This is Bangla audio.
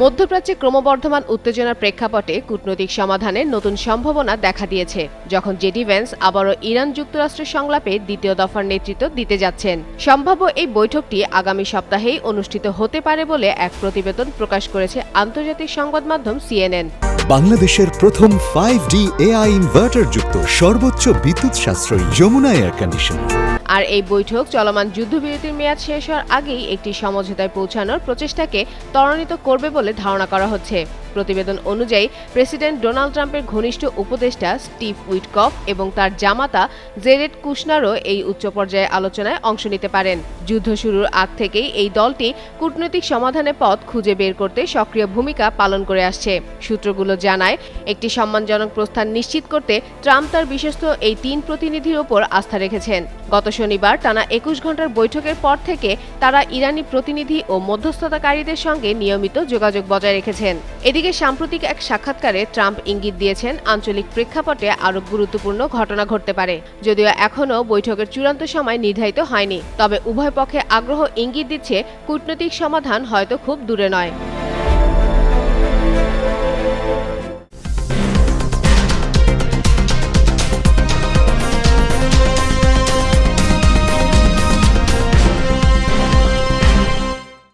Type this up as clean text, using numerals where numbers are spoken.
মধ্যপ্রাচ্যে ক্রমবর্ধমান উত্তেজনার প্রেক্ষাপটে কূটনৈতিক সমাধানের নতুন সম্ভাবনা দেখা দিয়েছে, যখন জেডি ভ্যান্স আবারও ইরান যুক্তরাষ্ট্রের সংলাপে দ্বিতীয় দফার নেতৃত্ব দিতে যাচ্ছেন। সম্ভাব্য এই বৈঠকটি আগামী সপ্তাহেই অনুষ্ঠিত হতে পারে বলে এক প্রতিবেদন প্রকাশ করেছে আন্তর্জাতিক সংবাদ মাধ্যম সিএনএন। বাংলাদেশের প্রথম 5D AI ইনভার্টার যুক্ত সর্বোচ্চ বিদ্যুৎ সাশ্রয়ী যমুনা এয়ার কন্ডিশনার। আর এই বৈঠক চলমান যুদ্ধবিরতির মেয়াদ শেষ হওয়ার আগেই একটি সমঝোতায় পৌঁছানোর প্রচেষ্টাকে ত্বরান্বিত করবে বলে ধারণা করা হচ্ছে। প্রতিবেদন অনুযায়ী প্রেসিডেন্ট ডোনাল্ড ট্রাম্পের ঘনিষ্ঠ উপদেষ্টা স্টিভ উইটকফ এবং তার জামাতা জেরেড কুশনারও এই উচ্চ পর্যায়ে আলোচনায় অংশ নিতে পারেন। যুদ্ধ শুরুর আগ থেকেই এই দলটি কূটনৈতিক সমাধানের পথ খুঁজে বের করতে সক্রিয় ভূমিকা পালন করে আসছে। সূত্রগুলো জানায়, একটি সম্মানজনক প্রস্থান নিশ্চিত করতে ট্রাম্প তার বিশ্বস্ত এই 3 প্রতিনিধির ওপর আস্থা রেখেছেন। গত শনিবার টানা 21 ঘণ্টার বৈঠকের পর থেকে তারা ইরানি প্রতিনিধি ও মধ্যস্থতাকারীদের সঙ্গে নিয়মিত যোগাযোগ বজায় রেখেছেন। এদিকে সাম্প্রতিক এক সাক্ষাৎকারে ট্রাম্প ইঙ্গিত দিয়েছেন আঞ্চলিক প্রেক্ষাপটে আরও গুরুত্বপূর্ণ ঘটনা ঘটতে পারে। যদিও এখনও বৈঠকের চূড়ান্ত সময় নির্ধারিত হয়নি, তবে উভয় পক্ষে আগ্রহ ইঙ্গিত দিচ্ছে কূটনৈতিক সমাধান হয়তো খুব দূরে নয়।